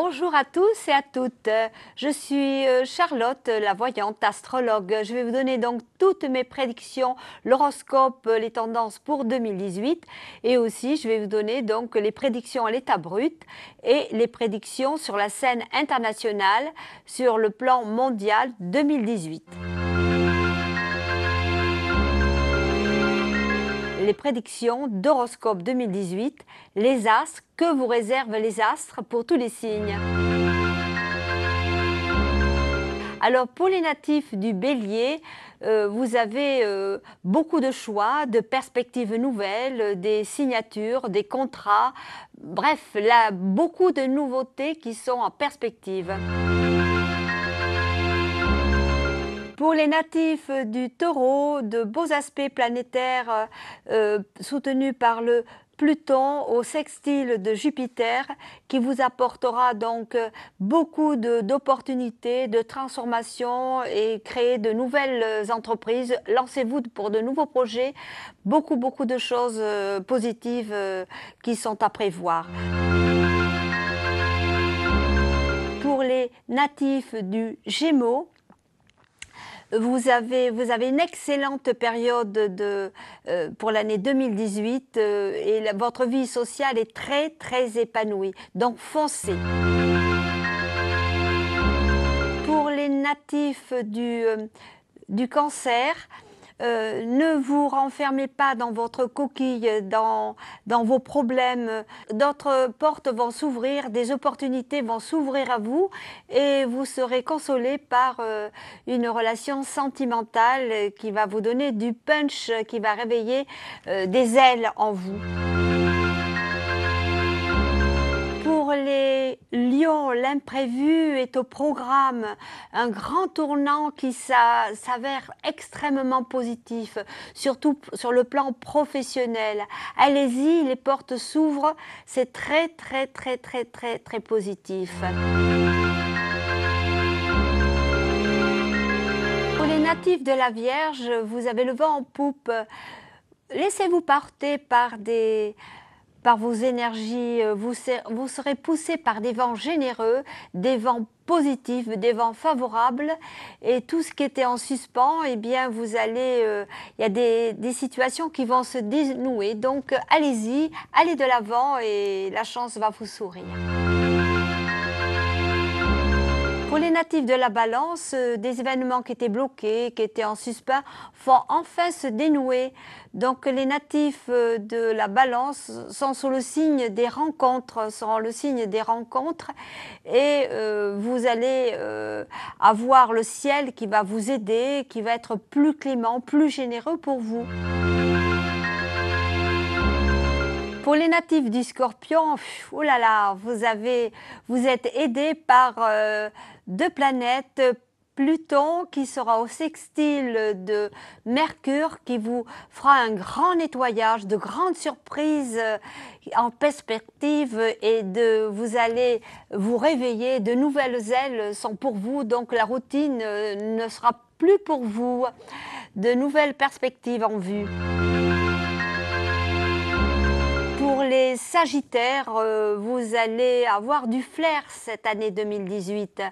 Bonjour à tous et à toutes. Je suis Charlotte, la voyante astrologue. Je vais vous donner donc toutes mes prédictions, l'horoscope, les tendances pour 2018 et aussi je vais vous donner donc les prédictions à l'état brut et les prédictions sur la scène internationale sur le plan mondial 2018. Les prédictions d'horoscope 2018, les astres, que vous réservent les astres pour tous les signes. Alors pour les natifs du Bélier, vous avez beaucoup de choix, de perspectives nouvelles, des signatures, des contrats, bref, là, beaucoup de nouveautés qui sont en perspective. Pour les natifs du Taureau, de beaux aspects planétaires soutenus par le Pluton au sextile de Jupiter qui vous apportera donc beaucoup d'opportunités, de transformations et créer de nouvelles entreprises. Lancez-vous pour de nouveaux projets, beaucoup de choses positives qui sont à prévoir. Pour les natifs du Gémeaux, vous avez une excellente période pour l'année 2018 et votre vie sociale est très épanouie. Donc foncez. Pour les natifs du Cancer, ne vous renfermez pas dans votre coquille, dans vos problèmes. D'autres portes vont s'ouvrir, des opportunités vont s'ouvrir à vous et vous serez consolé par une relation sentimentale qui va vous donner du punch, qui va réveiller des ailes en vous. Pour les lions, l'imprévu est au programme, un grand tournant qui s'avère extrêmement positif, surtout sur le plan professionnel. Allez-y, les portes s'ouvrent, c'est très positif. Pour les natifs de la Vierge, vous avez le vent en poupe. Laissez-vous porter par vos énergies, vous serez poussé par des vents généreux, des vents positifs, des vents favorables et tout ce qui était en suspens, eh bien vous allez, il y a des situations qui vont se dénouer, donc allez-y, allez de l'avant et la chance va vous sourire. Pour les natifs de la Balance, des événements qui étaient bloqués, qui étaient en suspens, vont enfin se dénouer. Donc les natifs de la Balance sont sous le signe des rencontres, seront le signe des rencontres et vous allez avoir le ciel qui va vous aider, qui va être plus clément, plus généreux pour vous. Pour les natifs du Scorpion, oh là là, vous êtes aidés par deux planètes, Pluton qui sera au sextile de Mercure qui vous fera un grand nettoyage, de grandes surprises en perspective et vous allez vous réveiller, de nouvelles ailes sont pour vous, donc la routine ne sera plus pour vous, de nouvelles perspectives en vue. Pour les Sagittaires, vous allez avoir du flair cette année 2018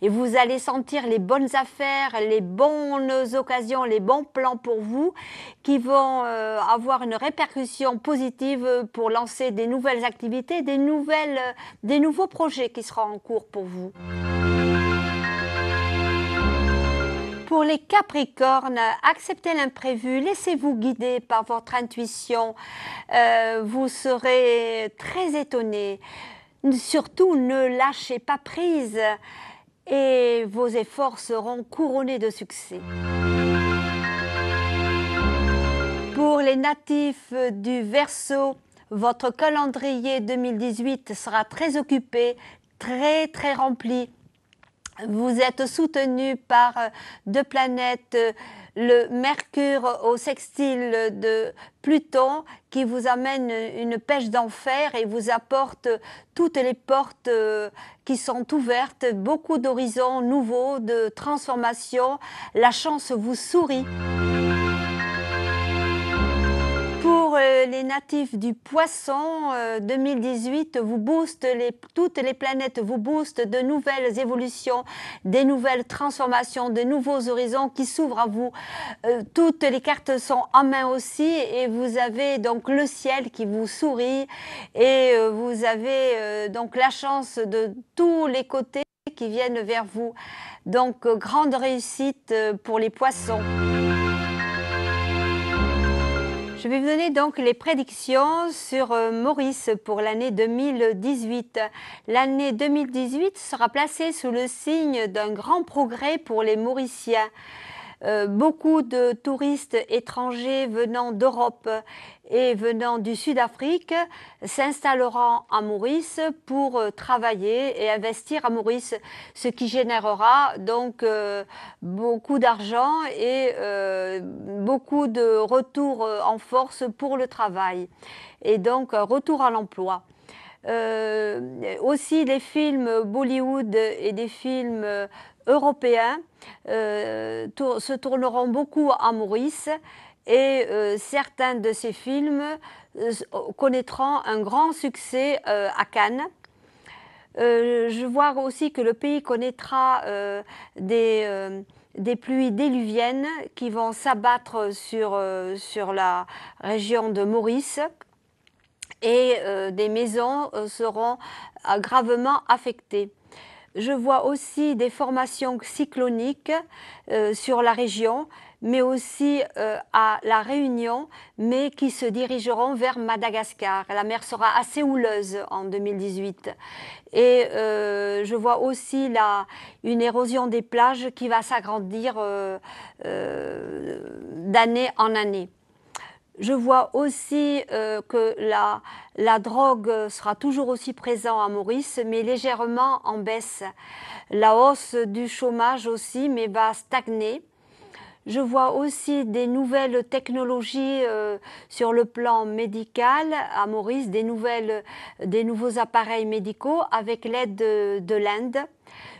et vous allez sentir les bonnes affaires, les bonnes occasions, les bons plans pour vous qui vont avoir une répercussion positive pour lancer des nouvelles activités, des nouveaux projets qui seront en cours pour vous. Pour les Capricornes, acceptez l'imprévu, laissez-vous guider par votre intuition, vous serez très étonné. Surtout, ne lâchez pas prise et vos efforts seront couronnés de succès. Pour les natifs du Verseau, votre calendrier 2018 sera très occupé, très rempli. Vous êtes soutenu par deux planètes, le Mercure au sextile de Pluton qui vous amène une pêche d'enfer et vous apporte toutes les portes qui sont ouvertes, beaucoup d'horizons nouveaux, de transformations. La chance vous sourit. Pour les natifs du Poisson, 2018 vous booste, toutes les planètes vous boostent de nouvelles évolutions, des nouvelles transformations, de nouveaux horizons qui s'ouvrent à vous. Toutes les cartes sont en main aussi et vous avez donc le ciel qui vous sourit et vous avez donc la chance de tous les côtés qui viennent vers vous. Donc grande réussite pour les Poissons. Je vais vous donner donc les prédictions sur Maurice pour l'année 2018. L'année 2018 sera placée sous le signe d'un grand progrès pour les Mauriciens. Beaucoup de touristes étrangers venant d'Europe et venant du Sud-Afrique s'installeront à Maurice pour travailler et investir à Maurice, ce qui générera donc beaucoup d'argent et beaucoup de retours en force pour le travail et donc retour à l'emploi. Aussi des films Bollywood et des films européens se tourneront beaucoup à Maurice et certains de ces films connaîtront un grand succès à Cannes. Je vois aussi que le pays connaîtra des pluies diluviennes qui vont s'abattre sur la région de Maurice et des maisons seront gravement affectées. Je vois aussi des formations cycloniques sur la région, mais aussi à La Réunion, mais qui se dirigeront vers Madagascar. La mer sera assez houleuse en 2018. Et je vois aussi une érosion des plages qui va s'agrandir d'année en année. Je vois aussi que la drogue sera toujours aussi présente à Maurice, mais légèrement en baisse. La hausse du chômage aussi, mais va stagner. Je vois aussi des nouvelles technologies sur le plan médical à Maurice, des nouveaux appareils médicaux avec l'aide de l'Inde.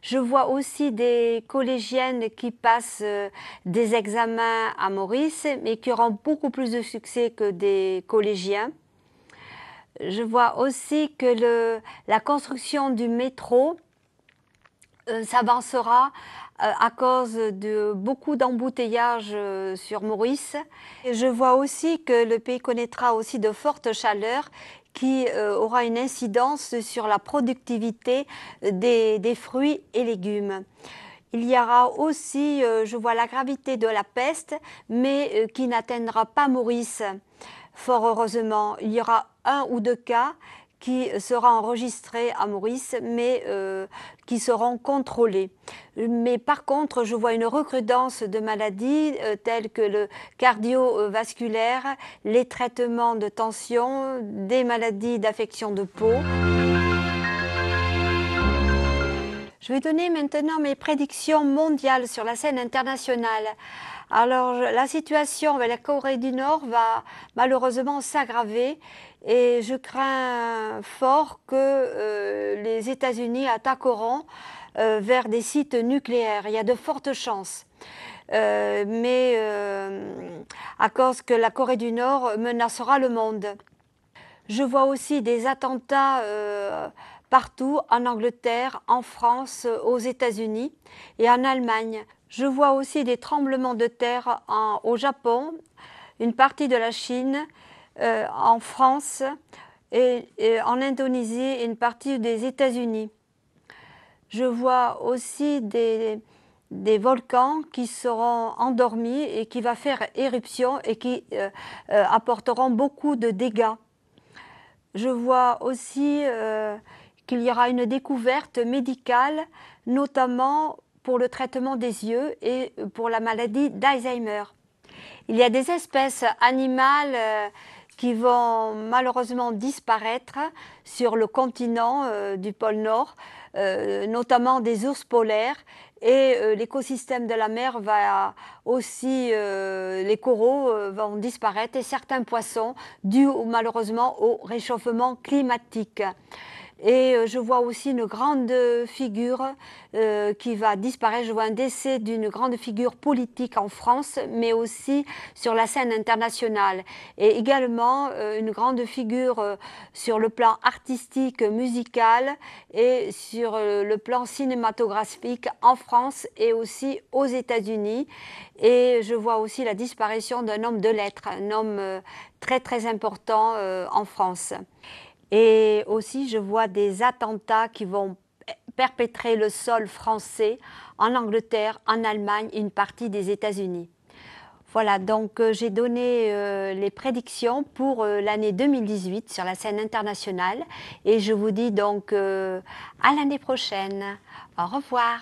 Je vois aussi des collégiennes qui passent des examens à Maurice, mais qui auront beaucoup plus de succès que des collégiens. Je vois aussi que la construction du métro s'avancera à cause de beaucoup d'embouteillages sur Maurice. Et je vois aussi que le pays connaîtra aussi de fortes chaleurs qui aura une incidence sur la productivité des fruits et légumes. Il y aura aussi, je vois la gravité de la peste, mais qui n'atteindra pas Maurice. Fort heureusement, il y aura 1 ou 2 cas qui sera enregistré à Maurice, mais qui seront contrôlés. Mais par contre, je vois une recrudescence de maladies telles que le cardiovasculaire, les traitements de tension, des maladies d'affection de peau. Je vais donner maintenant mes prédictions mondiales sur la scène internationale. Alors, la situation avec la Corée du Nord va malheureusement s'aggraver et je crains fort que les États-Unis attaqueront vers des sites nucléaires. Il y a de fortes chances. Mais à cause que la Corée du Nord menacera le monde. Je vois aussi des attentats partout, en Angleterre, en France, aux États-Unis et en Allemagne. Je vois aussi des tremblements de terre au Japon, une partie de la Chine, en France et en Indonésie et une partie des États-Unis. Je vois aussi des volcans qui seront endormis et qui vont faire éruption et qui apporteront beaucoup de dégâts. Je vois aussi qu'il y aura une découverte médicale, notamment pour le traitement des yeux et pour la maladie d'Alzheimer. Il y a des espèces animales qui vont malheureusement disparaître sur le continent du pôle Nord, notamment des ours polaires. Et l'écosystème de la mer va aussi, les coraux vont disparaître et certains poissons dus malheureusement au réchauffement climatique. Et je vois aussi une grande figure qui va disparaître. Je vois un décès d'une grande figure politique en France, mais aussi sur la scène internationale. Et également une grande figure sur le plan artistique, musical et sur le plan cinématographique en France et aussi aux États-Unis. Et je vois aussi la disparition d'un homme de lettres, un homme très très important en France. Et aussi, je vois des attentats qui vont perpétrer le sol français en Angleterre, en Allemagne et une partie des États-Unis. Voilà, donc j'ai donné les prédictions pour l'année 2018 sur la scène internationale et je vous dis donc à l'année prochaine. Au revoir.